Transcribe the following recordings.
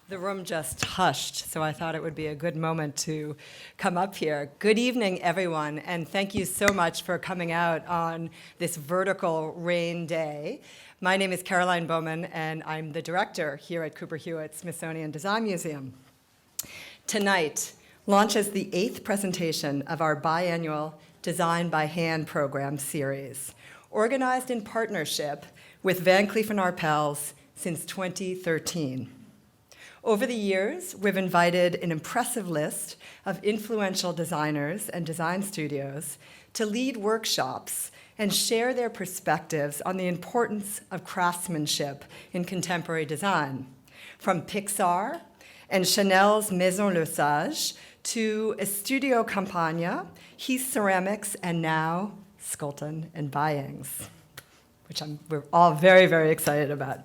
The room just hushed, so I thought it would be a good moment to come up here. Good evening, everyone, and thank you so much for coming out on this vertical rain day. My name is Caroline Bowman, and I'm the director here at Cooper Hewitt Smithsonian Design Museum. Tonight launches the 8th presentation of our biannual Design by Hand program series, organized in partnership with Van Cleef & Arpels since 2013. Over the years, we've invited an impressive list of influential designers and design studios to lead workshops and share their perspectives on the importance of craftsmanship in contemporary design. From Pixar and Chanel's Maison Le Sage to Studio Campagna, Heath Ceramics, and now Scholten Baijings, which we're all very, very excited about.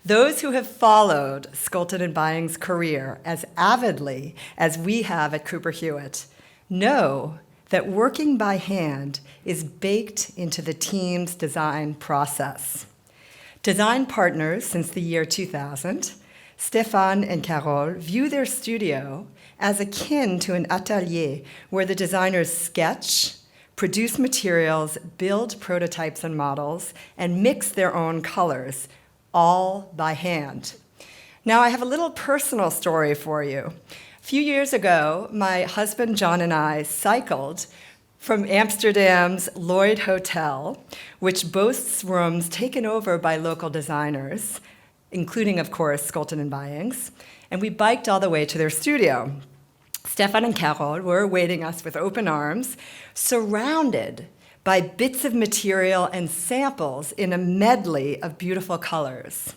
Those who have followed Scholten Baijings' career as avidly as we have at Cooper Hewitt know that working by hand is baked into the team's design process. Design partners since the year 2000, Stefan and Carole view their studio as akin to an atelier where the designers sketch, produce materials, build prototypes and models, and mix their own colors, all by hand. Now, I have a little personal story for you. A few years ago, my husband John and I cycled from Amsterdam's Lloyd Hotel, which boasts rooms taken over by local designers, including, of course, Scholten Baijings, and we biked all the way to their studio. Stefan and Carole were awaiting us with open arms, surrounded by bits of material and samples in a medley of beautiful colors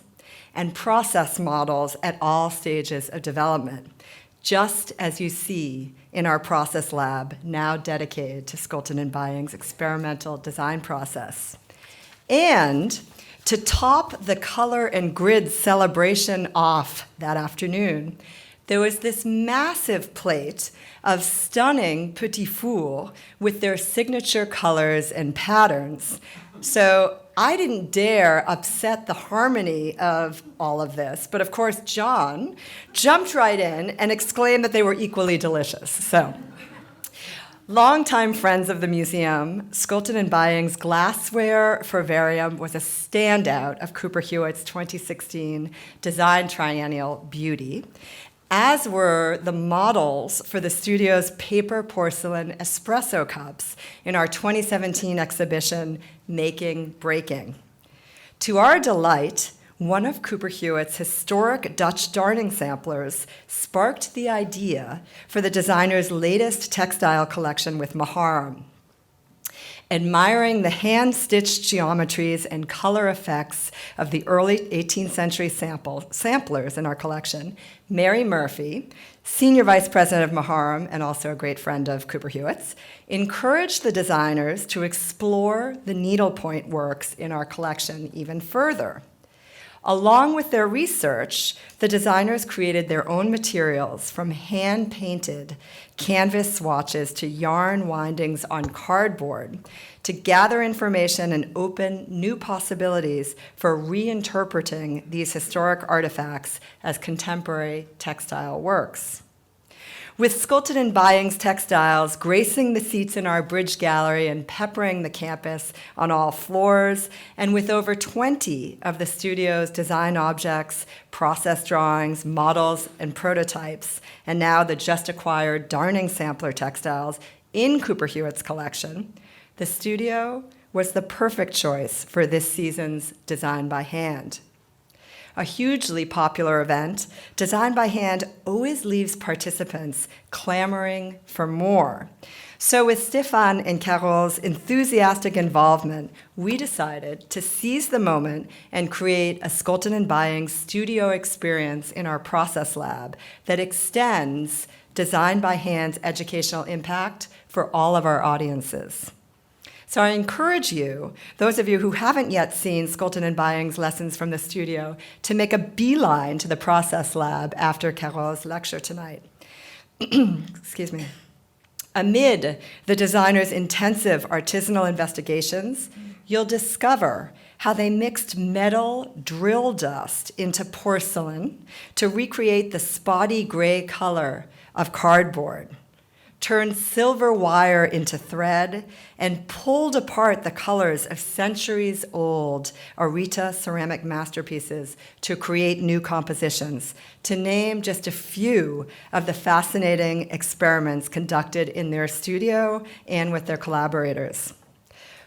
and process models at all stages of development, just as you see in our process lab, now dedicated to Scholten Baijings' experimental design process. And to top the color and grid celebration off that afternoon, there was this massive plate of stunning petit fours with their signature colors and patterns. So I didn't dare upset the harmony of all of this, but of course John jumped right in and exclaimed that they were equally delicious. So, longtime friends of the museum, Scholten Baijings' glassware Fervarium was a standout of Cooper Hewitt's 2016 design triennial beauty, as were the models for the studio's paper porcelain espresso cups in our 2017 exhibition, Making Breaking. To our delight, one of Cooper Hewitt's historic Dutch darning samplers sparked the idea for the designer's latest textile collection with Maharam. Admiring the hand-stitched geometries and color effects of the early 18th century samplers in our collection, Mary Murphy, senior vice president of Maharam and also a great friend of Cooper Hewitt's, encouraged the designers to explore the needlepoint works in our collection even further. Along with their research, the designers created their own materials, from hand-painted canvas swatches to yarn windings on cardboard, to gather information and open new possibilities for reinterpreting these historic artifacts as contemporary textile works. With Scholten Baijings textiles gracing the seats in our bridge gallery and peppering the campus on all floors, and with over 20 of the studio's design objects, process drawings, models, and prototypes, and now the just acquired darning sampler textiles in Cooper Hewitt's collection, the studio was the perfect choice for this season's Design by Hand. A hugely popular event, Design by Hand always leaves participants clamoring for more. So with Stefan and Carole's enthusiastic involvement, we decided to seize the moment and create a Scholten Baijings studio experience in our process lab that extends Design by Hand's educational impact for all of our audiences. So I encourage you, those of you who haven't yet seen Scholten Baijings lessons from the studio, to make a beeline to the process lab after Carole's lecture tonight. Excuse me. Amid the designer's intensive artisanal investigations, you'll discover how they mixed metal drill dust into porcelain to recreate the spotty gray color of cardboard, turned silver wire into thread, and pulled apart the colors of centuries-old Arita ceramic masterpieces to create new compositions, to name just a few of the fascinating experiments conducted in their studio and with their collaborators.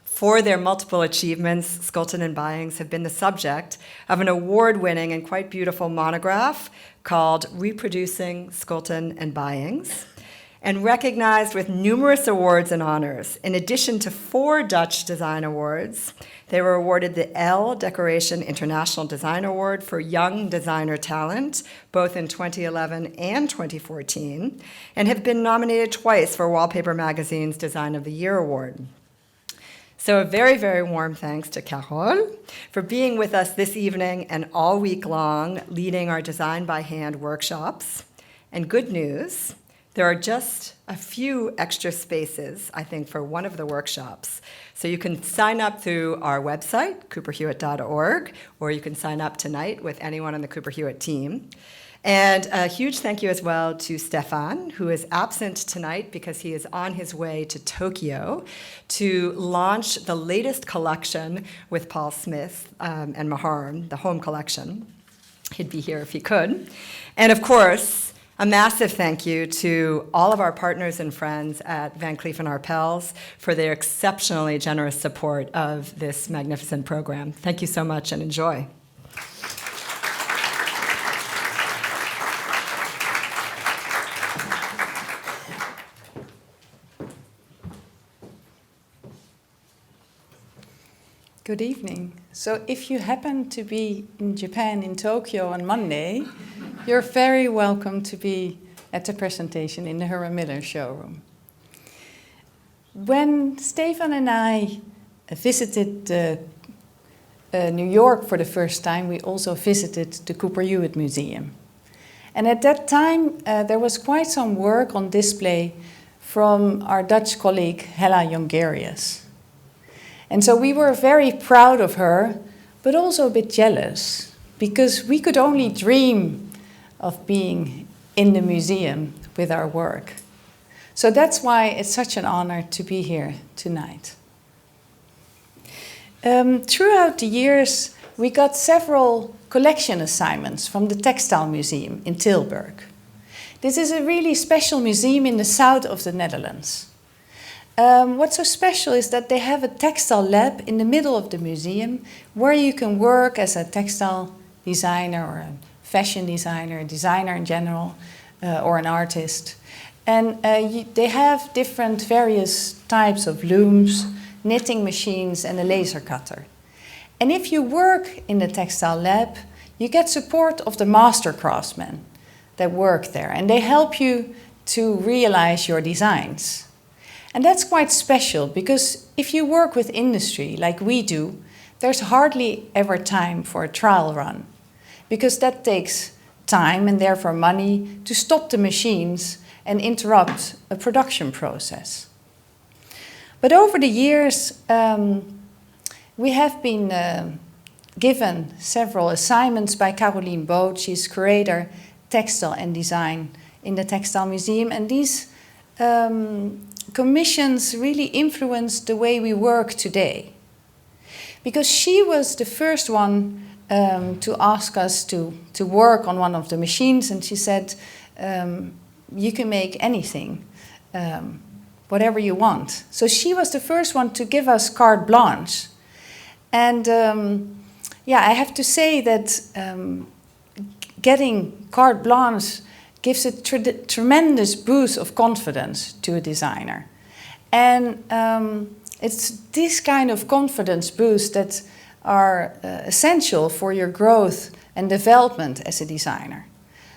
For their multiple achievements, Scholten and Baijings have been the subject of an award-winning and quite beautiful monograph called Reproducing Scholten and Baijings, and recognized with numerous awards and honors. In addition to 4 Dutch design awards, they were awarded the L Decoration International Design Award for Young Designer Talent, both in 2011 and 2014, and have been nominated twice for Wallpaper Magazine's Design of the Year Award. So a very, very warm thanks to Carole for being with us this evening and all week long, leading our Design by Hand workshops. And good news, there are just a few extra spaces, I think, for one of the workshops. So you can sign up through our website, cooperhewitt.org, or you can sign up tonight with anyone on the Cooper Hewitt team. And a huge thank you as well to Stefan, who is absent tonight because he is on his way to Tokyo to launch the latest collection with Paul Smith and Maharm, the home collection. He'd be here if he could. And of course, a massive thank you to all of our partners and friends at Van Cleef & Arpels for their exceptionally generous support of this magnificent program. Thank you so much and enjoy. Good evening. So if you happen to be in Japan, in Tokyo on Monday, you're very welcome to be at the presentation in the Herman Miller showroom. When Stefan and I visited New York for the first time, we also visited the Cooper Hewitt Museum. And at that time, there was quite some work on display from our Dutch colleague Hella Jongerius. And so we were very proud of her, but also a bit jealous, because we could only dream of being in the museum with our work. So that's why it's such an honor to be here tonight. Throughout the years, we got several collection assignments from the Textile Museum in Tilburg. This is a really special museum in the south of the Netherlands. What's so special is that they have a textile lab in the middle of the museum where you can work as a textile designer or a fashion designer, a designer in general, or an artist. And they have different various types of looms, knitting machines, and a laser cutter. And if you work in the textile lab, you get support of the master craftsmen that work there, and they help you to realize your designs. And that's quite special, because if you work with industry like we do, there's hardly ever time for a trial run, because that takes time and therefore money to stop the machines and interrupt a production process. But over the years, we have been given several assignments by Carole Baijings. She's curator, textile and design in the Textile Museum, and these commissions really influenced the way we work today. Because she was the first one to ask us to work on one of the machines, and she said, you can make anything, whatever you want. So she was the first one to give us carte blanche. And yeah, I have to say that getting carte blanche gives a tremendous boost of confidence to a designer. And it's this kind of confidence boost that are essential for your growth and development as a designer.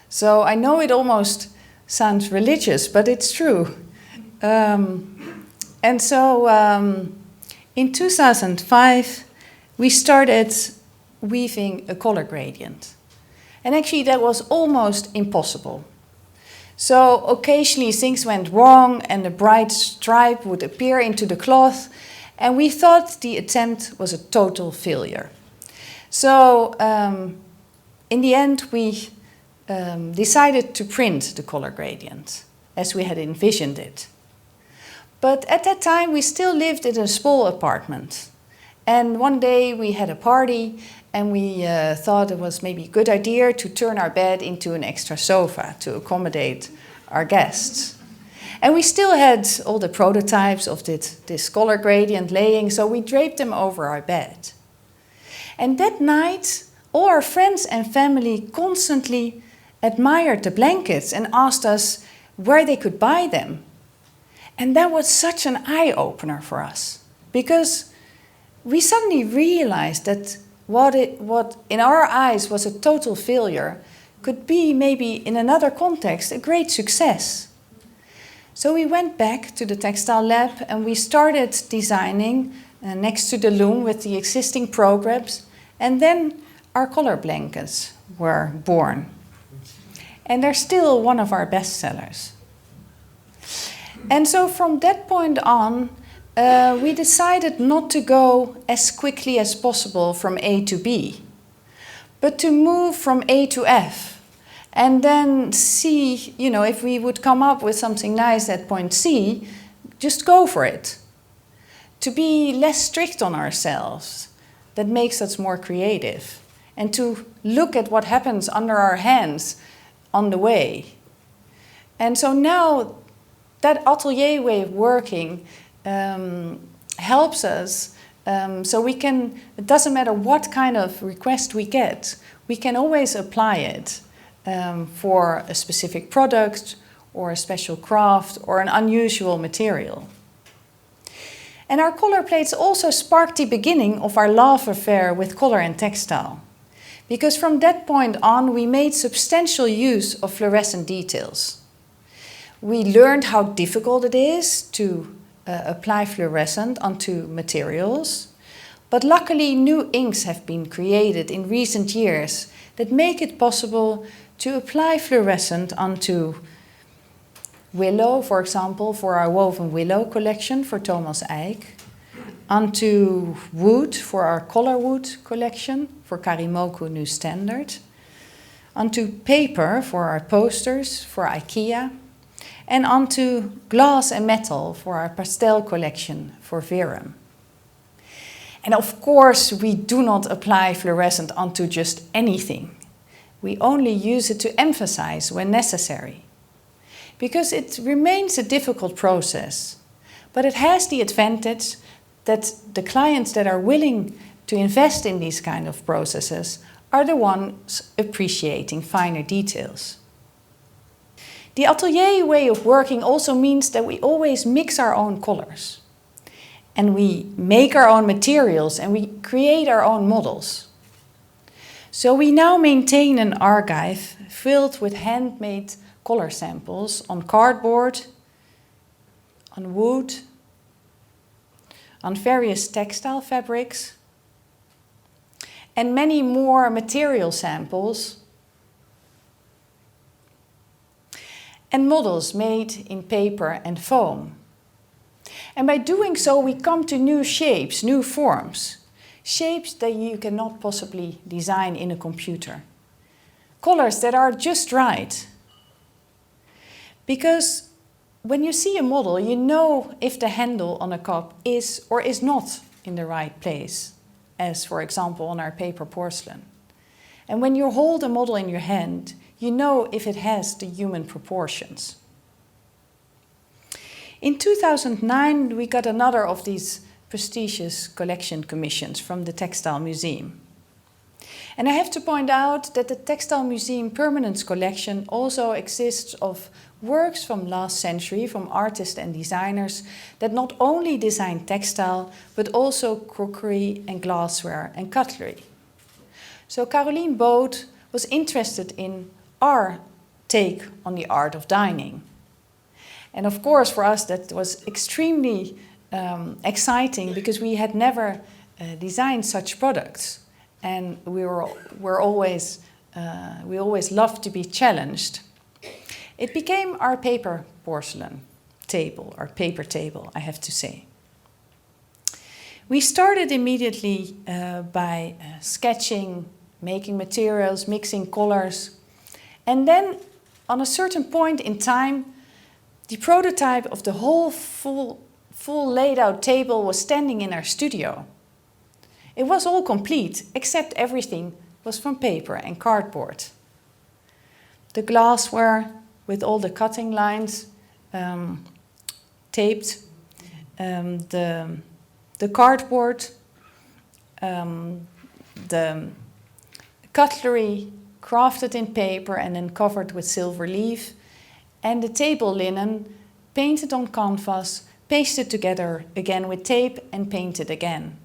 So I know it almost sounds religious, but it's true. And so in 2005, we started weaving a color gradient. And actually that was almost impossible. So occasionally things went wrong and a bright stripe would appear into the cloth, And we thought the attempt was a total failure. So in the end, we decided to print the color gradient as we had envisioned it. But at that time, we still lived in a small apartment. And one day we had a party and we thought it was maybe a good idea to turn our bed into an extra sofa to accommodate our guests. And we still had all the prototypes of this color gradient laying, so we draped them over our bed. And that night, all our friends and family constantly admired the blankets and asked us where they could buy them. And that was such an eye-opener for us, because we suddenly realized that what in our eyes was a total failure could be maybe in another context a great success. So we went back to the textile lab and we started designing next to the loom with the existing programs, and then our color blankets were born. And they're still one of our best sellers. And so from that point on, we decided not to go as quickly as possible from A to B, but to move from A to F. And then see, if we would come up with something nice at point C, just go for it. To be less strict on ourselves, that makes us more creative. And to look at what happens under our hands on the way. And so now, that atelier way of working helps us, so we can, it doesn't matter what kind of request we get, we can always apply it. For a specific product or a special craft or an unusual material. And our color plates also sparked the beginning of our love affair with color and textile. Because from that point on, we made substantial use of fluorescent details. We learned how difficult it is to apply fluorescent onto materials. But luckily, new inks have been created in recent years that make it possible to apply fluorescent onto willow, for example, for our woven willow collection for Thomas Eijk, onto wood for our color wood collection for Karimoku New Standard, onto paper for our posters for IKEA, and onto glass and metal for our pastel collection for Verum. And of course, we do not apply fluorescent onto just anything. We only use it to emphasize when necessary. Because it remains a difficult process, but it has the advantage that the clients that are willing to invest in these kind of processes are the ones appreciating finer details. The atelier way of working also means that we always mix our own colors. And we make our own materials and we create our own models. So we now maintain an archive filled with handmade color samples on cardboard, on wood, on various textile fabrics, and many more material samples and models made in paper and foam. And by doing so, we come to new shapes, new forms. Shapes that you cannot possibly design in a computer. Colors that are just right. Because when you see a model, you know if the handle on a cup is or is not in the right place, as for example on our paper porcelain. And when you hold a model in your hand, you know if it has the human proportions. In 2009, we got another of these prestigious collection commissions from the Textile Museum. And I have to point out that the Textile Museum Permanence Collection also exists of works from last century from artists and designers that not only design textile, but also crockery and glassware and cutlery. So Caroline Boot was interested in our take on the art of dining. And of course, for us, that was extremely exciting because we had never designed such products, and we always loved to be challenged. It became our paper porcelain table, our paper table, I have to say. We started immediately by sketching, making materials, mixing colors. And then, on a certain point in time, the prototype of the whole full laid out table was standing in our studio. It was all complete, except everything was from paper and cardboard. The glassware with all the cutting lines taped, the cardboard, the cutlery crafted in paper and then covered with silver leaf, and the table linen painted on canvas, pasted together again with tape and painted again.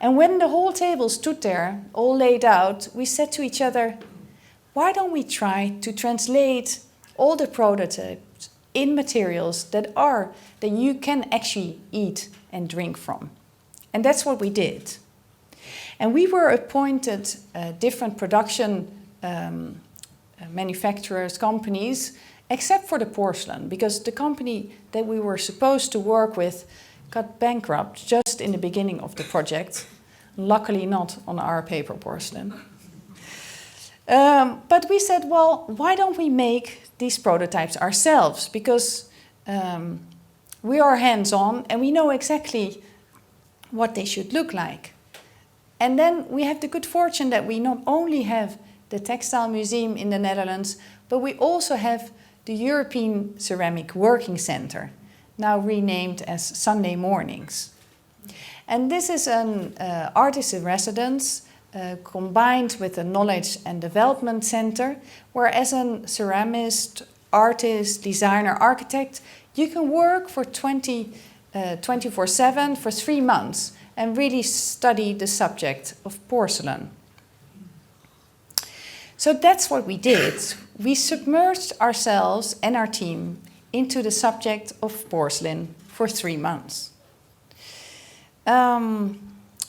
And when the whole table stood there, all laid out, we said to each other, why don't we try to translate all the prototypes in materials that you can actually eat and drink from? And that's what we did. And we were appointed different production manufacturers, companies, except for the porcelain, because the company that we were supposed to work with got bankrupt just in the beginning of the project. Luckily not on our paper porcelain. But we said, well, why don't we make these prototypes ourselves? Because we are hands-on and we know exactly what they should look like. And then we have the good fortune that we not only have the Textile Museum in the Netherlands, but we also have the European Ceramic Working Center, now renamed as Sunday Mornings. And this is an artist in residence combined with a knowledge and development center, where as a ceramist, artist, designer, architect, you can work for 24/7 for 3 months and really study the subject of porcelain. So that's what we did. We submerged ourselves and our team into the subject of porcelain for 3 months.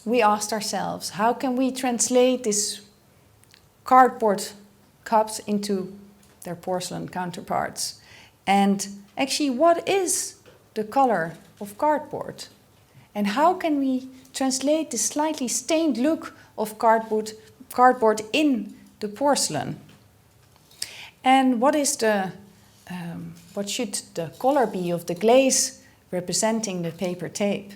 We asked ourselves, how can we translate these cardboard cups into their porcelain counterparts? And actually, what is the color of cardboard? And how can we translate the slightly stained look of cardboard in the porcelain? And what should the color be of the glaze representing the paper tape?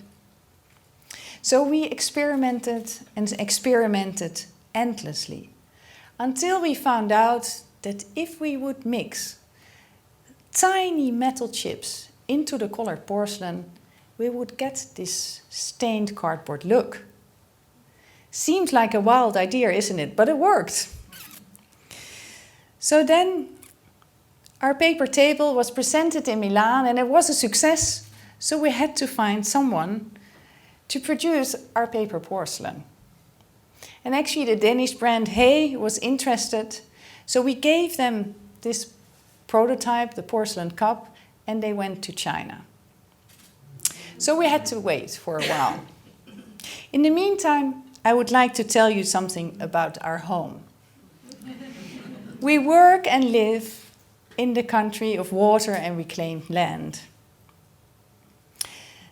So we experimented and experimented endlessly until we found out that if we would mix tiny metal chips into the colored porcelain, we would get this stained cardboard look. Seems like a wild idea, isn't it? But it worked. So then our paper table was presented in Milan and it was a success. So we had to find someone to produce our paper porcelain. And actually the Danish brand Hey was interested. So we gave them this prototype, the porcelain cup, and they went to China. So we had to wait for a while. In the meantime, I would like to tell you something about our home. We work and live in the country of water and reclaimed land.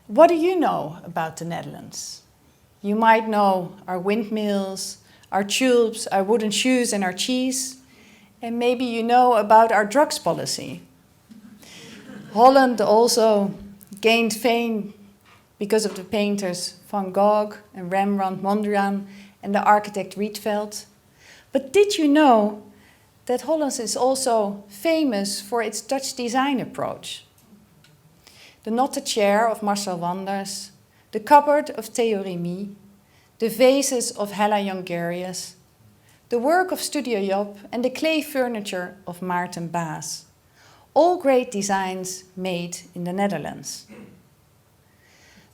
What do you know about the Netherlands? You might know our windmills, our tulips, our wooden shoes and our cheese. And maybe you know about our drugs policy. Holland also gained fame because of the painters Van Gogh and Rembrandt, Mondrian and the architect Rietveld. But did you know that Holland is also famous for its Dutch design approach? The knotted chair of Marcel Wanders, the cupboard of Theo Remy, the vases of Hella Jongerius, the work of Studio Job and the clay furniture of Maarten Baas. All great designs made in the Netherlands.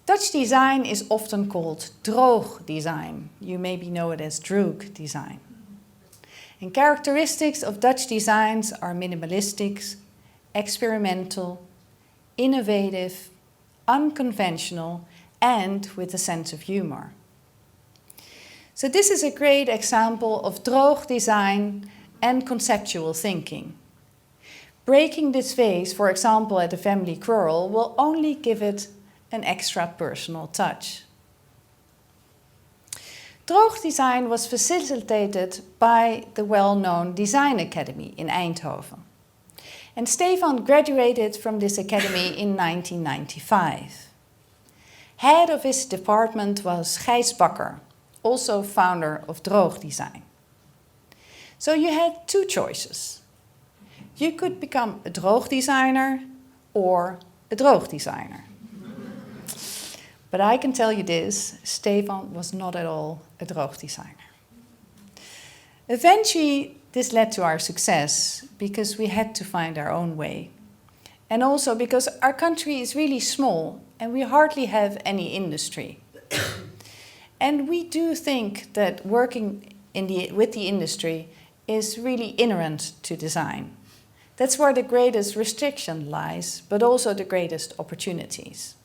Dutch design is often called droog design. You maybe know it as droog design. And characteristics of Dutch designs are minimalistic, experimental, innovative, unconventional, and with a sense of humor. So this is a great example of droog design and conceptual thinking. Breaking this vase, for example, at a family quarrel, will only give it an extra personal touch. Droog design was facilitated by the well-known Design Academy in Eindhoven. And Stefan graduated from this academy in 1995. Head of his department was Gijs Bakker, also founder of Droog Design. So you had two choices. You could become a droog designer or a droog designer. But I can tell you this, Stefan was not at all a droog designer. Eventually, this led to our success because we had to find our own way. And also because our country is really small and we hardly have any industry. And we do think that working with the industry is really inherent to design. That's where the greatest restriction lies, but also the greatest opportunities.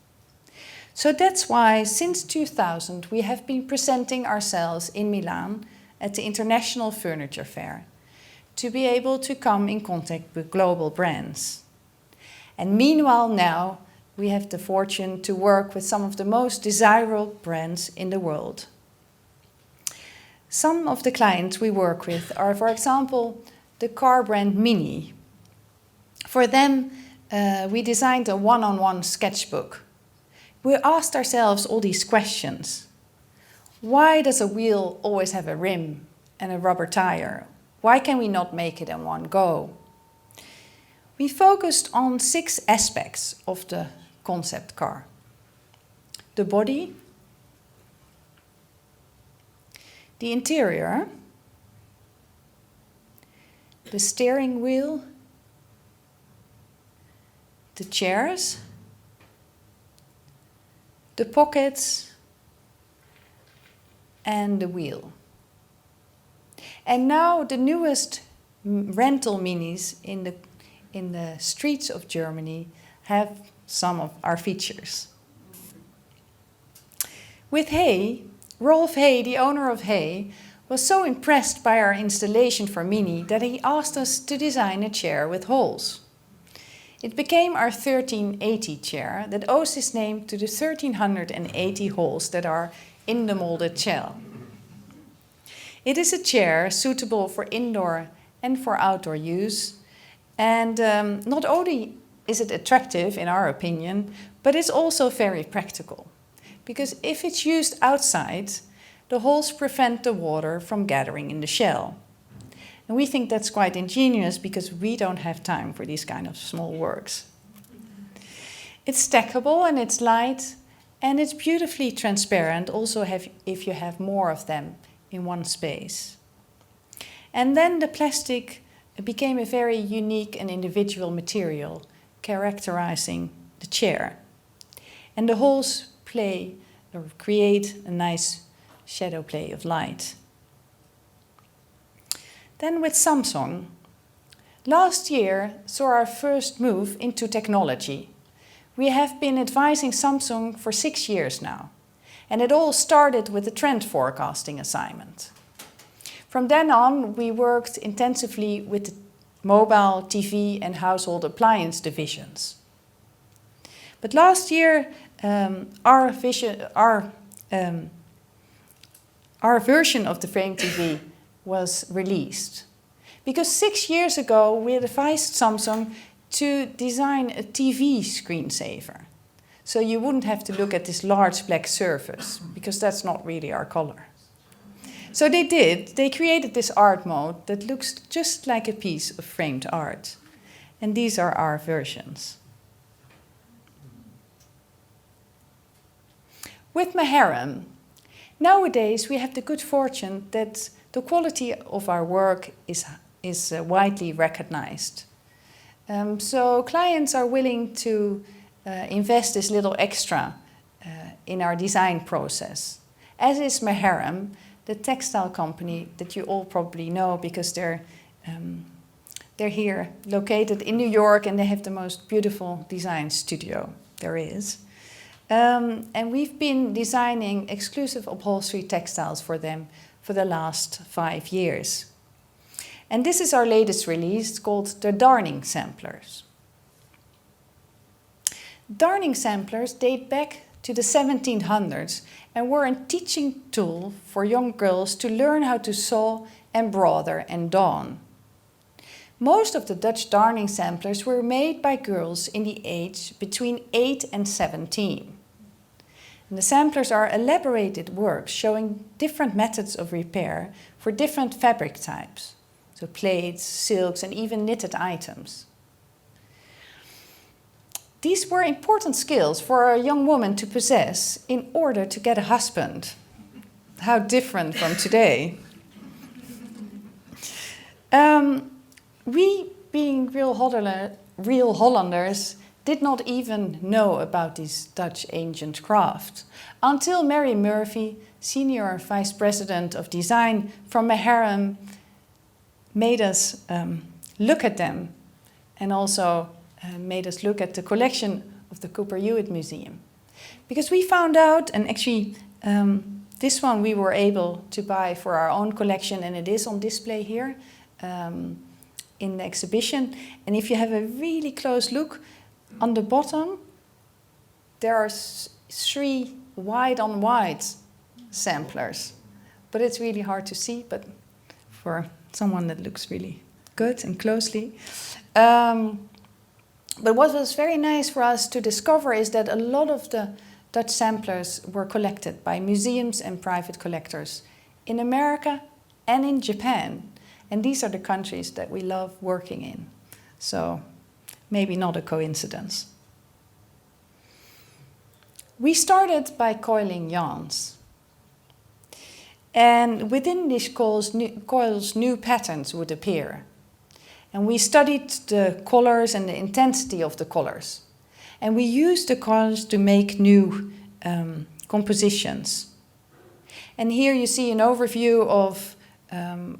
So that's why since 2000 we have been presenting ourselves in Milan at the International Furniture Fair to be able to come in contact with global brands. And meanwhile now we have the fortune to work with some of the most desirable brands in the world. Some of the clients we work with are, for example, the car brand Mini. For them, we designed a one-on-one sketchbook. We asked ourselves all these questions. Why does a wheel always have a rim and a rubber tire? Why can we not make it in one go? We focused on 6 aspects of the concept car. The body, the interior, the steering wheel, the chairs, the pockets, and the wheel. And now the newest rental minis in the streets of Germany have some of our features. With Hay, Rolf Hay, the owner of Hay, was so impressed by our installation for Mini that he asked us to design a chair with holes. It became our 1380 chair that owes its name to the 1380 holes that are in the molded shell. It is a chair suitable for indoor and for outdoor use, and not only is it attractive in our opinion, but it's also very practical. Because if it's used outside, the holes prevent the water from gathering in the shell. And we think that's quite ingenious because we don't have time for these kind of small works. It's stackable and it's light and it's beautifully transparent also if you have more of them in one space. And then the plastic became a very unique and individual material characterizing the chair. And the holes create a nice shadow play of light. Then with Samsung, last year saw our first move into technology. We have been advising Samsung for 6 years now, and it all started with a trend forecasting assignment. From then on, we worked intensively with the mobile, TV and household appliance divisions. But last year, our version of the Frame TV was released. Because 6 years ago we advised Samsung to design a TV screensaver. So you wouldn't have to look at this large black surface, because that's not really our color. So they did. They created this art mode that looks just like a piece of framed art. And these are our versions. With Maharam, nowadays we have the good fortune that the quality of our work is widely recognized. So clients are willing to invest this little extra in our design process. As is Maharam, the textile company that you all probably know because they're here located in New York and they have the most beautiful design studio there is. And we've been designing exclusive upholstery textiles for them for the last 5 years. And this is our latest release called the Darning Samplers. Darning Samplers date back to the 1700s and were a teaching tool for young girls to learn how to sew, embroider and darn. Most of the Dutch darning samplers were made by girls in the age between 8 and 17. And the samplers are elaborated works showing different methods of repair for different fabric types, so plaids, silks and even knitted items. These were important skills for a young woman to possess in order to get a husband. How different from today. We, being real Hollanders, did not even know about this Dutch ancient craft until Mary Murphy, Senior Vice President of Design from Maharam, made us look at them and also made us look at the collection of the Cooper Hewitt Museum. Because we found out, and actually this one we were able to buy for our own collection, and it is on display here in the exhibition. And if you have a really close look, on the bottom there are 3 white-on-white samplers. But it's really hard to see, but for someone that looks really good and closely. But what was very nice for us to discover is that a lot of the Dutch samplers were collected by museums and private collectors in America and in Japan. And these are the countries that we love working in. So maybe not a coincidence. We started by coiling yarns. And within these coils, new patterns would appear. And we studied the colors and the intensity of the colors. And we used the colors to make new compositions. And here you see an overview of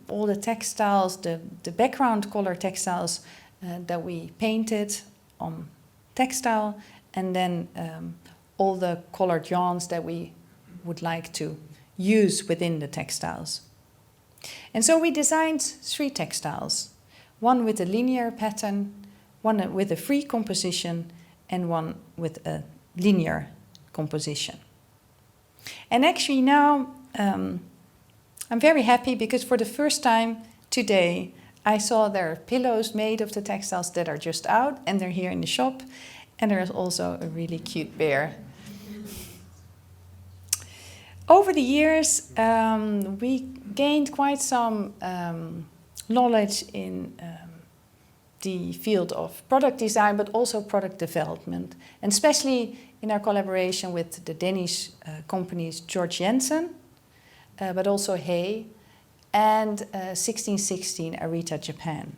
all the textiles, the background color textiles that we painted on textile, and then all the colored yarns that we would like to use within the textiles. And so we designed 3 textiles. One with a linear pattern, one with a free composition, and one with a linear composition. And actually now I'm very happy because for the first time today I saw there are pillows made of the textiles that are just out, and they're here in the shop, and there's also a really cute bear. Over the years we gained quite some knowledge in the field of product design, but also product development, and especially in our collaboration with the Danish companies George Jensen, but also Hay, and 1616 Arita Japan.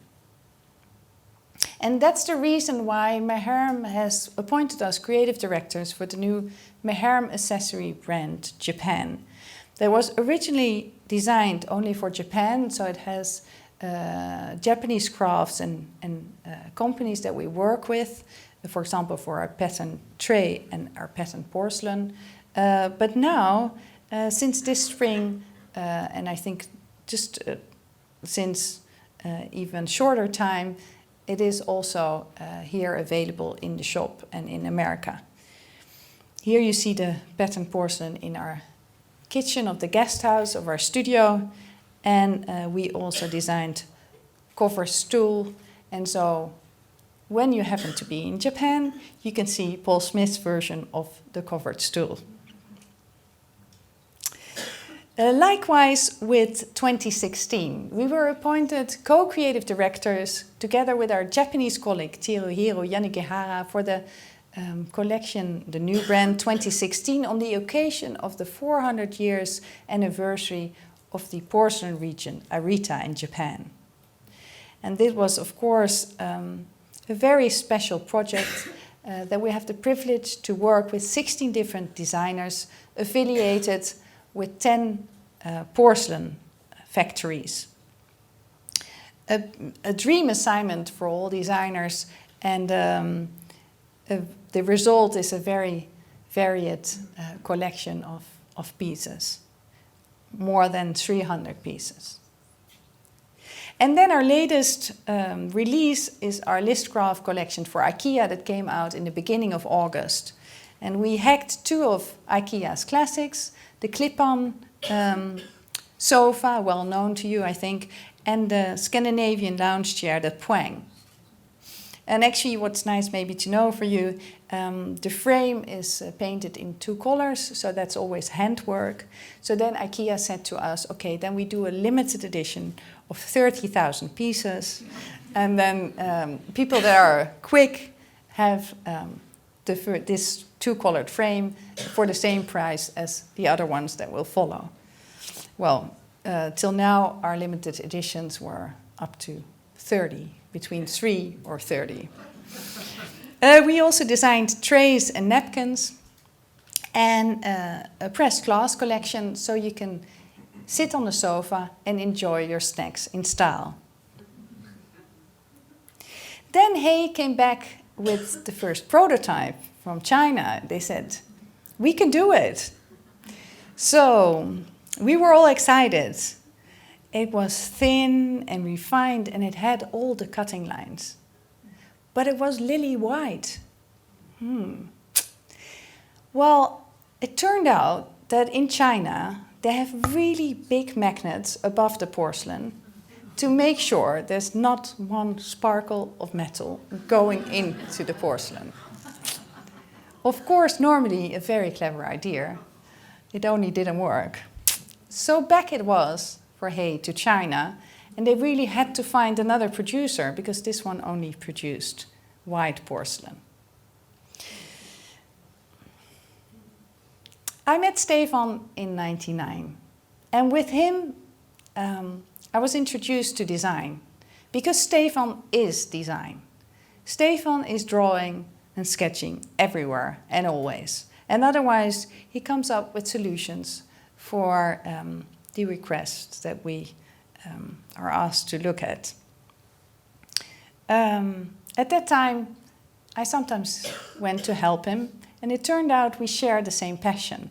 And that's the reason why Maharam has appointed us creative directors for the new Maharam accessory brand Japan. That was originally designed only for Japan, so it has Japanese crafts and companies that we work with, for example, for our pattern tray and our pattern porcelain. But now, since this spring, and I think just since even shorter time, it is also here available in the shop and in America. Here you see the pattern porcelain in our kitchen of the guest house of our studio. And we also designed cover stool. And so when you happen to be in Japan, you can see Paul Smith's version of the covered stool. Likewise with 2016, we were appointed co-creative directors together with our Japanese colleague Teruhiro Yanagihara for the collection, the new brand 2016, on the occasion of the 400 years anniversary of the porcelain region, Arita in Japan. And this was, of course, a very special project that we have the privilege to work with 16 different designers affiliated with 10 porcelain factories. A dream assignment for all designers, and the result is a very varied collection of pieces. More than 300 pieces. And then our latest release is our Listcraft collection for IKEA that came out in the beginning of August. And we hacked two of IKEA's classics, the clip-on sofa, well known to you I think, and the Scandinavian lounge chair, the Poang. And actually what's nice maybe to know for you, the frame is painted in two colors, so that's always handwork. So then IKEA said to us, okay, then we do a limited edition of 30,000 pieces. And then people that are quick have this two-colored frame for the same price as the other ones that will follow. Well, till now our limited editions were up to 30, between 3 or 30. We also designed trays and napkins and a pressed glass collection so you can sit on the sofa and enjoy your snacks in style. Then Hey came back with the first prototype from China. They said, we can do it. So we were all excited. It was thin and refined and it had all the cutting lines. But it was lily white. Well, it turned out that in China they have really big magnets above the porcelain to make sure there's not one sparkle of metal going into the porcelain. Of course, normally a very clever idea. It only didn't work. So back it was for Hey to China, and they really had to find another producer because this one only produced white porcelain. I met Stefan in '99, and with him I was introduced to design because Stefan is design. Stefan is drawing and sketching everywhere and always. And otherwise, he comes up with solutions for the requests that we are asked to look at. At that time, I sometimes went to help him, and it turned out we share the same passion.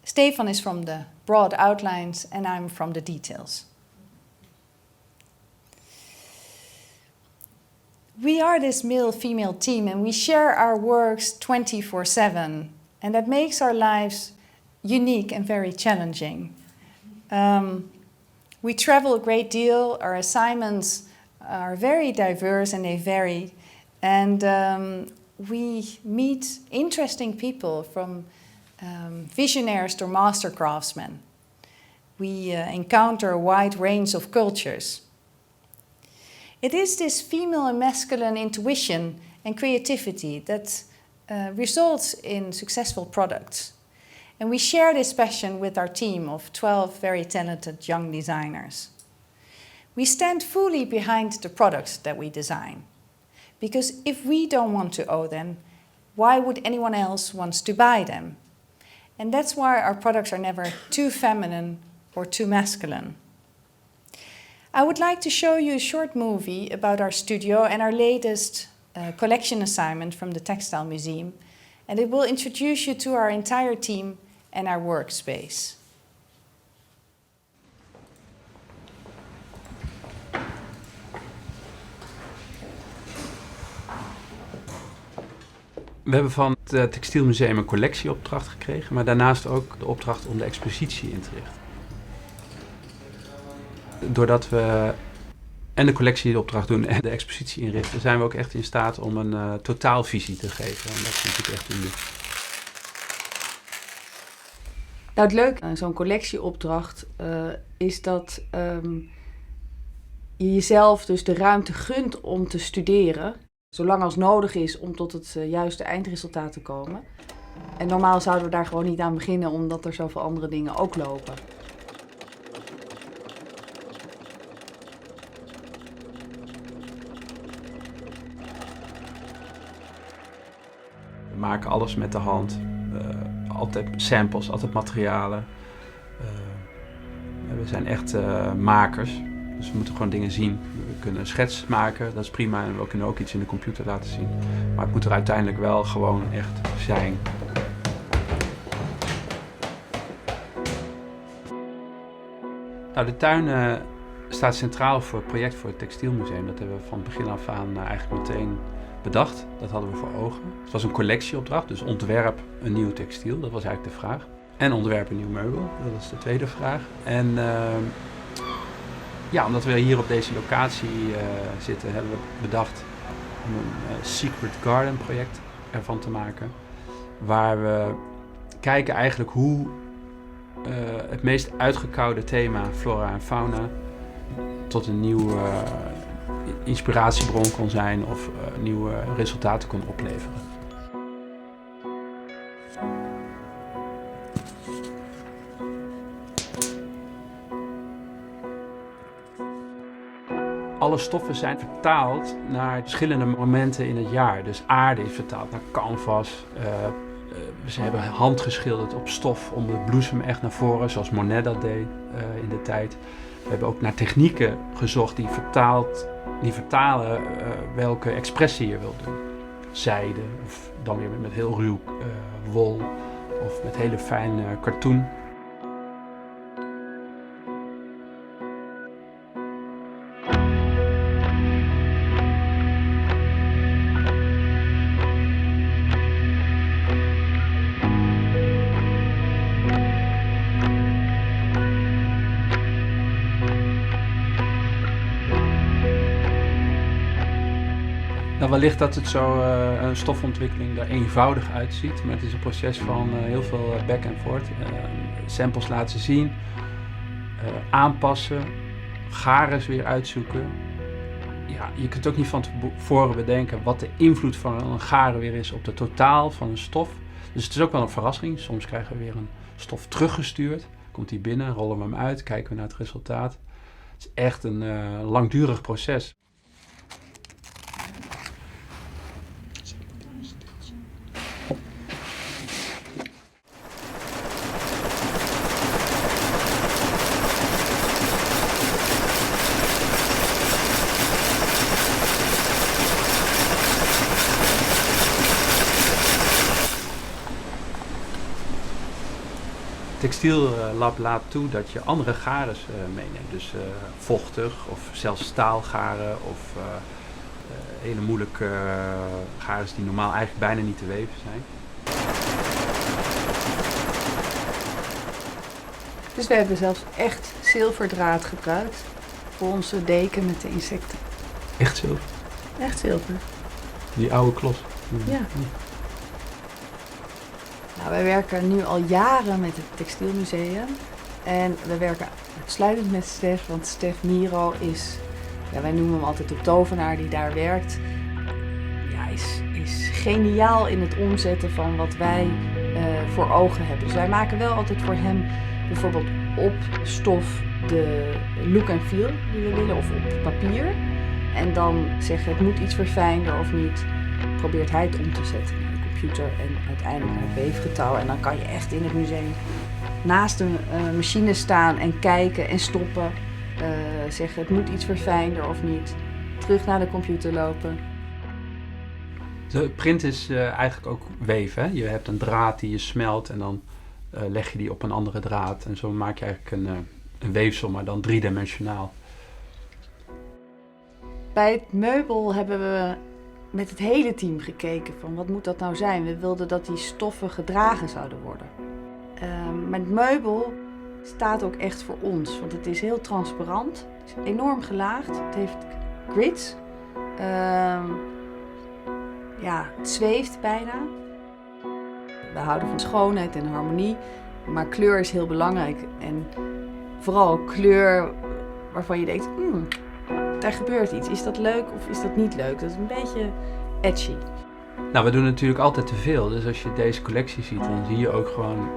Stefan is from the broad outlines, and I'm from the details. We are this male-female team, and we share our works 24/7, and that makes our lives unique and very challenging. We travel a great deal. Our assignments are very diverse and they vary. And we meet interesting people from visionaries to master craftsmen. We encounter a wide range of cultures. It is this female and masculine intuition and creativity that results in successful products. And we share this passion with our team of 12 very talented young designers. We stand fully behind the products that we design. Because if we don't want to own them, why would anyone else want to buy them? And that's why our products are never too feminine or too masculine. I would like to show you a short movie about our studio and our latest collection assignment from the Textile Museum. And it will introduce you to our entire team and our workspace. We hebben van het TextielMuseum een collectieopdracht gekregen, maar daarnaast ook de opdracht om de expositie in te richten. Doordat we en de collectieopdracht doen en de expositie inrichten, zijn we ook echt in staat om een totaalvisie te geven. En dat is natuurlijk echt uniek. Nou, het leuke aan zo'n collectieopdracht is dat je jezelf dus de ruimte gunt om te studeren. Zolang als nodig is om tot het juiste eindresultaat te komen. En normaal zouden we daar gewoon niet aan beginnen, omdat er zoveel andere dingen ook lopen. We maken alles met de hand. Altijd samples, altijd materialen. We zijn echt makers. Dus we moeten gewoon dingen zien. We kunnen een schets maken, dat is prima. En we kunnen ook iets in de computer laten zien. Maar het moet er uiteindelijk wel gewoon echt zijn. Nou, de tuin staat centraal voor het project voor het TextielMuseum. Dat hebben we van begin af aan eigenlijk meteen bedacht. Dat hadden we voor ogen. Het was een collectieopdracht, dus ontwerp een nieuw textiel. Dat was eigenlijk de vraag. En ontwerp een nieuw meubel. Dat was de tweede vraag. En omdat we hier op deze locatie zitten, hebben we bedacht om een Secret Garden project ervan te maken. Waar we kijken eigenlijk hoe het meest uitgekoude thema flora en fauna tot een nieuwe inspiratiebron kon zijn of nieuwe resultaten kon opleveren. Alle stoffen zijn vertaald naar verschillende momenten in het jaar. Dus aarde is vertaald naar canvas. Ze hebben handgeschilderd op stof om de bloesem echt naar voren, zoals Monet dat deed in de tijd. We hebben ook naar technieken gezocht die vertalen welke expressie je wilt doen. Zijde, of dan weer met heel ruw wol, of met hele fijn katoen. Wellicht dat het zo een stofontwikkeling er eenvoudig uitziet, maar het is een proces van heel veel back and forth. Samples laten zien, aanpassen, garens weer uitzoeken. Ja, je kunt ook niet van tevoren bedenken wat de invloed van een garen weer is op de totaal van een stof. Dus het is ook wel een verrassing. Soms krijgen we weer een stof teruggestuurd. Komt die binnen, rollen we hem uit, kijken we naar het resultaat. Het is echt een langdurig proces. Textiellab laat toe dat je andere garens meeneemt. Dus vochtig of zelfs staalgaren of hele moeilijke garens die normaal eigenlijk bijna niet te weven zijn. Dus we hebben zelfs echt zilverdraad gebruikt voor onze deken met de insecten. Echt zilver? Echt zilver. Die oude klos? Ja. Nou, wij werken nu al jaren met het TextielMuseum en we werken uitsluitend met Stef, want Stef Miro is, wij noemen hem altijd de tovenaar die daar werkt, is geniaal in het omzetten van wat wij voor ogen hebben. Dus wij maken wel altijd voor hem bijvoorbeeld op stof de look en feel die we willen of op papier. En dan zeggen het moet iets verfijnder of niet, probeert hij het om te zetten. En uiteindelijk naar het weefgetouw. En dan kan je echt in het museum naast de machine staan en kijken en stoppen. Zeggen het moet iets verfijnder of niet. Terug naar de computer lopen. De print is eigenlijk ook weven. Hè? Je hebt een draad die je smelt en dan leg je die op een andere draad. En zo maak je eigenlijk een weefsel, maar dan driedimensionaal. Bij het meubel hebben we met het hele team gekeken van wat moet dat nou zijn. We wilden dat die stoffen gedragen zouden worden. Maar het meubel staat ook echt voor ons, want het is heel transparant. Het is enorm gelaagd. Het heeft grids. Het zweeft bijna. We houden van schoonheid en harmonie, maar kleur is heel belangrijk. En vooral kleur waarvan je denkt, daar gebeurt iets. Is dat leuk of is dat niet leuk? Dat is een beetje edgy. Nou, we doen natuurlijk altijd te veel. Dus als je deze collectie ziet, dan zie je ook gewoon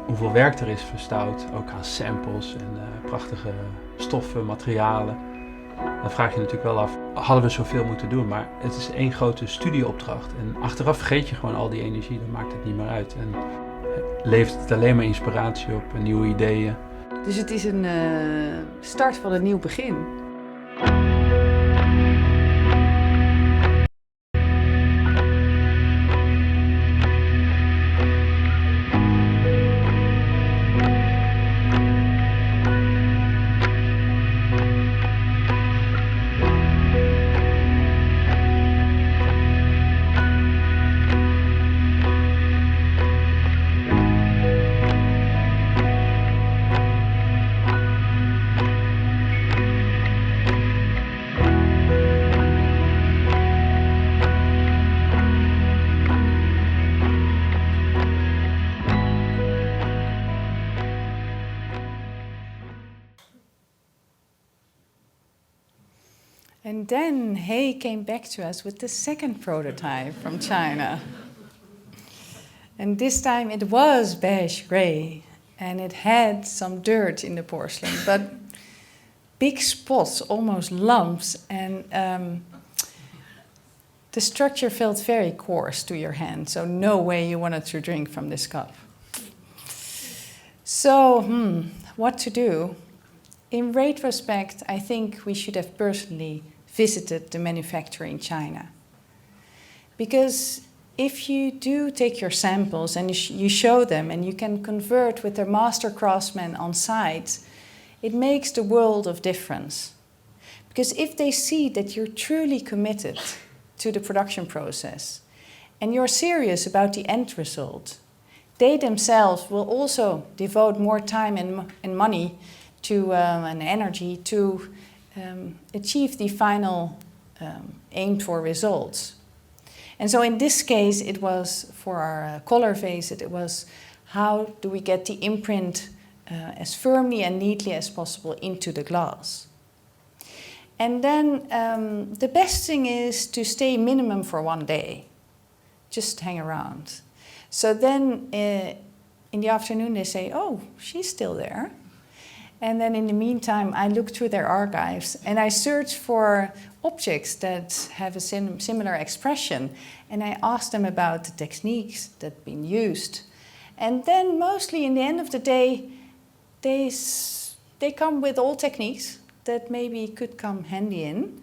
hoeveel werk er is verstouwd. Ook aan samples en prachtige stoffen, materialen. Dan vraag je natuurlijk wel af, hadden we zoveel moeten doen? Maar het is één grote studieopdracht. En achteraf vergeet je gewoon al die energie, dan maakt het niet meer uit. En levert het alleen maar inspiratie op en nieuwe ideeën. Dus het is een start van een nieuw begin. And then He came back to us with the second prototype from China. And this time it was beige gray, and it had some dirt in the porcelain, but big spots, almost lumps, and the structure felt very coarse to your hand, so no way you wanted to drink from this cup. So, what to do? In retrospect, I think we should have personally visited the manufacturer in China. Because if you do take your samples and you show them and you can convert with their master craftsmen on site, it makes the world of difference. Because if they see that you're truly committed to the production process and you're serious about the end result, they themselves will also devote more time and money to and energy to achieve the final aimed for results. And so in this case, it was for our color vase, it was how do we get the imprint as firmly and neatly as possible into the glass. And then the best thing is to stay minimum for 1 day. Just hang around. So then in the afternoon they say, oh, she's still there. And then in the meantime, I look through their archives and I search for objects that have a similar expression. And I ask them about the techniques that have been used. And then mostly in the end of the day, they come with old techniques that maybe could come handy in.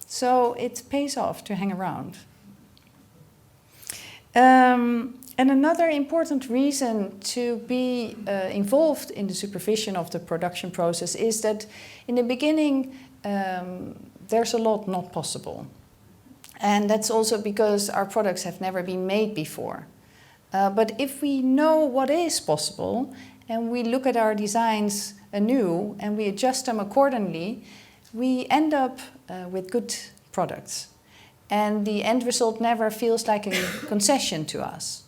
So it pays off to hang around. And another important reason to be involved in the supervision of the production process is that in the beginning there's a lot not possible. And that's also because our products have never been made before. But if we know what is possible and we look at our designs anew and we adjust them accordingly, we end up with good products. And the end result never feels like a concession to us.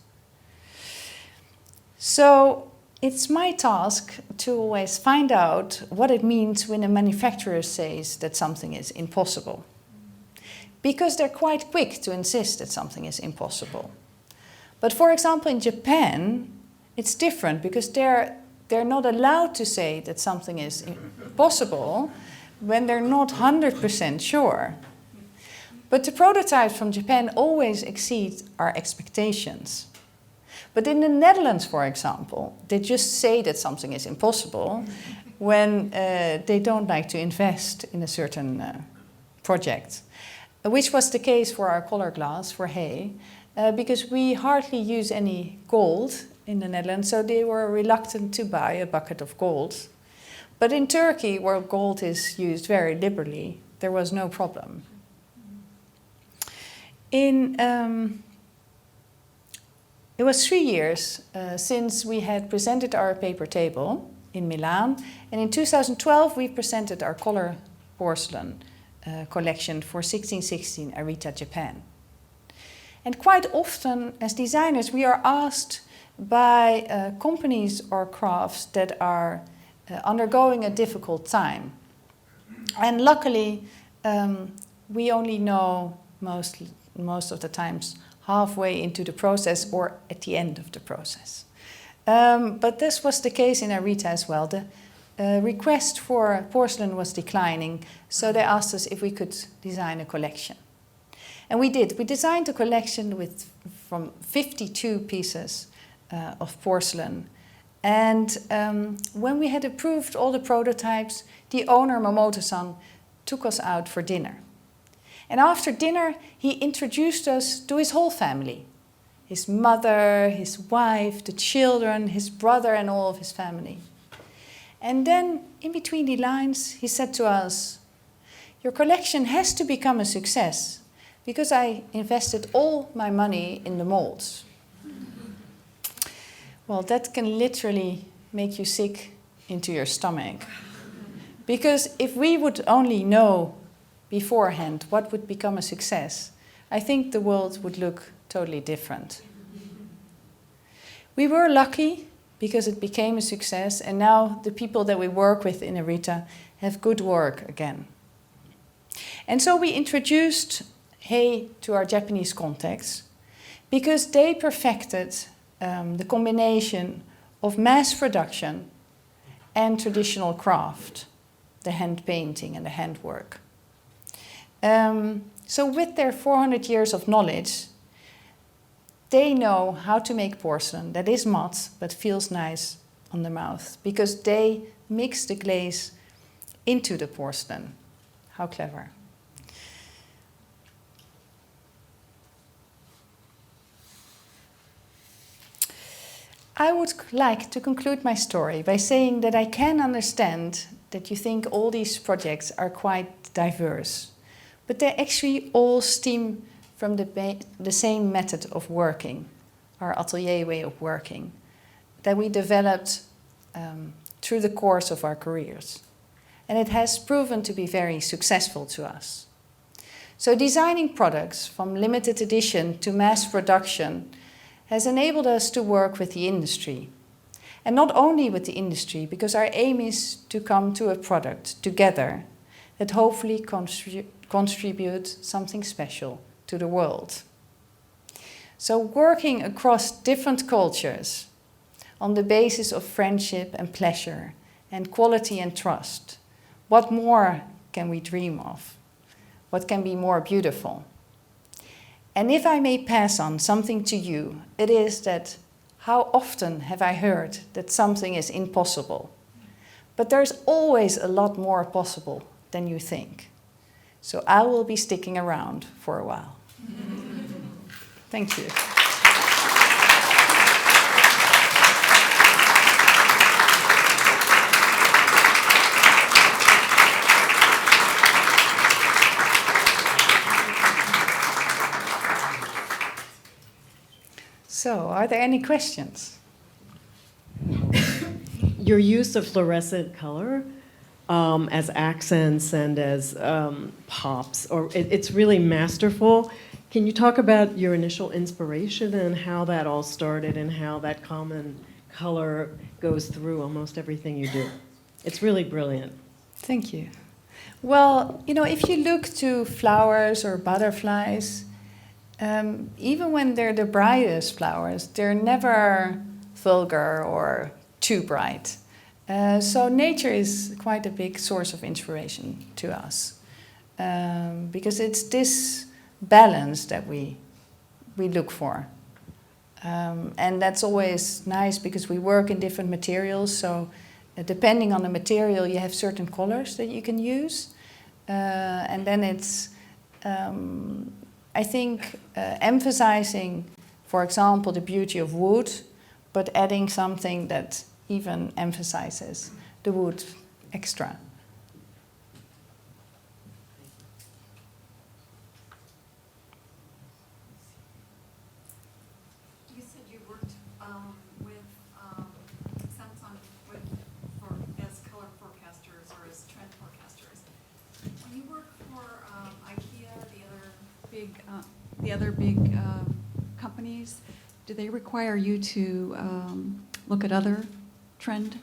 So it's my task to always find out what it means when a manufacturer says that something is impossible. Because they're quite quick to insist that something is impossible. But for example, in Japan, it's different because they're not allowed to say that something is impossible when they're not 100% sure. But the prototypes from Japan always exceed our expectations. But in the Netherlands, for example, they just say that something is impossible when they don't like to invest in a certain project, which was the case for our color glass, for Hay, because we hardly use any gold in the Netherlands, so they were reluctant to buy a bucket of gold. But in Turkey, where gold is used very liberally, there was no problem. It was 3 years since we had presented our paper table in Milan, and in 2012 we presented our color porcelain collection for 1616 Arita, Japan. And quite often as designers we are asked by companies or crafts that are undergoing a difficult time. And luckily we only know most of the times halfway into the process or at the end of the process. But this was the case in Arita as well. The request for porcelain was declining, so they asked us if we could design a collection. And we did. We designed a collection from 52 pieces of porcelain. And when we had approved all the prototypes, the owner, Momoto-san, took us out for dinner. And after dinner, he introduced us to his whole family. His mother, his wife, the children, his brother, and all of his family. And then, in between the lines, he said to us, "Your collection has to become a success, because I invested all my money in the molds." Well, that can literally make you sick into your stomach. Because if we would only know beforehand what would become a success, I think the world would look totally different. We were lucky because it became a success, and now the people that we work with in Arita have good work again. And so we introduced Hei to our Japanese contacts because they perfected the combination of mass production and traditional craft, the hand painting and the handwork. So with their 400 years of knowledge, they know how to make porcelain that is matte but feels nice on the mouth because they mix the glaze into the porcelain. How clever. I would like to conclude my story by saying that I can understand that you think all these projects are quite diverse, but they actually all stem from the same method of working, our atelier way of working, that we developed through the course of our careers. And it has proven to be very successful to us. So designing products from limited edition to mass production has enabled us to work with the industry. And not only with the industry, because our aim is to come to a product together that hopefully contributes something special to the world. So working across different cultures on the basis of friendship and pleasure and quality and trust, what more can we dream of? What can be more beautiful? And if I may pass on something to you, it is that how often have I heard that something is impossible? But there's always a lot more possible than you think. So I will be sticking around for a while. Thank you. So, are there any questions? Your use of fluorescent color as accents and as pops, it's really masterful. Can you talk about your initial inspiration and how that all started and how that common color goes through almost everything you do? It's really brilliant. Thank you. Well, you know, if you look to flowers or butterflies, even when they're the brightest flowers, they're never vulgar or too bright. So nature is quite a big source of inspiration to us, because it's this balance that we look for. And that's always nice because we work in different materials, so depending on the material you have certain colors that you can use. And then it's, I think, emphasizing, for example, the beauty of wood, but adding something that even emphasizes the wood extra. You said you worked with as color forecasters or as trend forecasters. When you work for IKEA, the other big companies, do they require you to look at other trend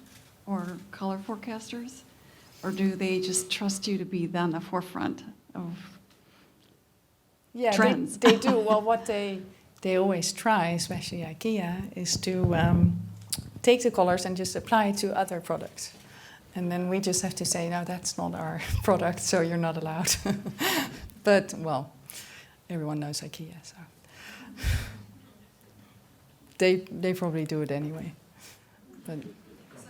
or color forecasters? Or do they just trust you to be on the forefront of trends? They do. Well, what they always try, especially IKEA, is to take the colors and just apply it to other products. And then we just have to say, no, that's not our product, so you're not allowed. But, well, everyone knows IKEA, so they probably do it anyway. But So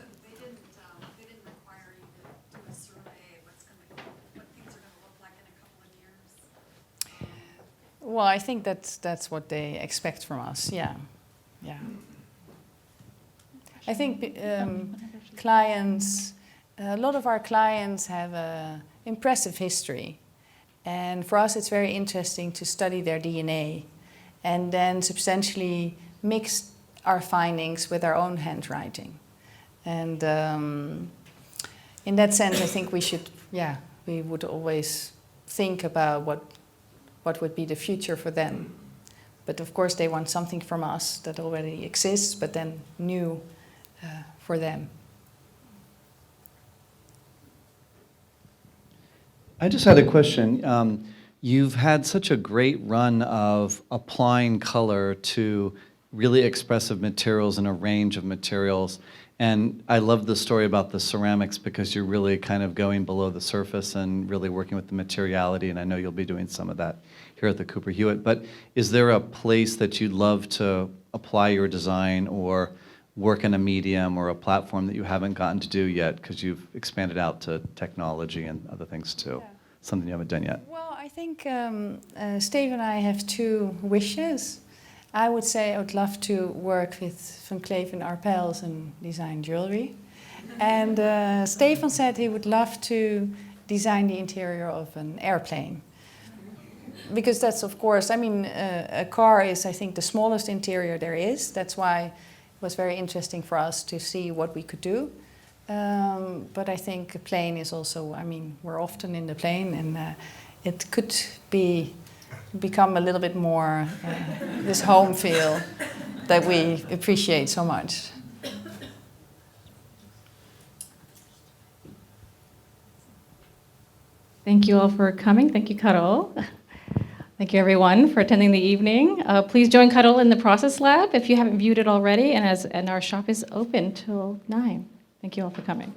they didn't require you to do a survey of what things are going to look like in a couple of years? well, I think that's what they expect from us. Yeah. I think clients, a lot of our clients have an impressive history, and for us it's very interesting to study their DNA, and then substantially mix our findings with our own handwriting. And in that sense, I think we would always think about what would be the future for them. But of course, they want something from us that already exists, but then new for them. I just had a question. You've had such a great run of applying color to really expressive materials and a range of materials. And I love the story about the ceramics because you're really kind of going below the surface and really working with the materiality. And I know you'll be doing some of that here at the Cooper Hewitt. But is there a place that you'd love to apply your design or work in a medium or a platform that you haven't gotten to do yet because you've expanded out to technology and other things too? Yeah. Something you haven't done yet. Well, I think Steve and I have two wishes. I would say I would love to work with Van Cleef & Arpels and design jewelry. And Stefan said he would love to design the interior of an airplane. Because that's, of course, I mean, a car is, I think, the smallest interior there is. That's why it was very interesting for us to see what we could do. But I think a plane is also, I mean, we're often in the plane, and it could become a little bit more this home feel that we appreciate so much. Thank you all for coming. Thank you, Carole. Thank you, everyone, for attending the evening. Please join Carole in the Process Lab if you haven't viewed it already, and our shop is open till 9. Thank you all for coming.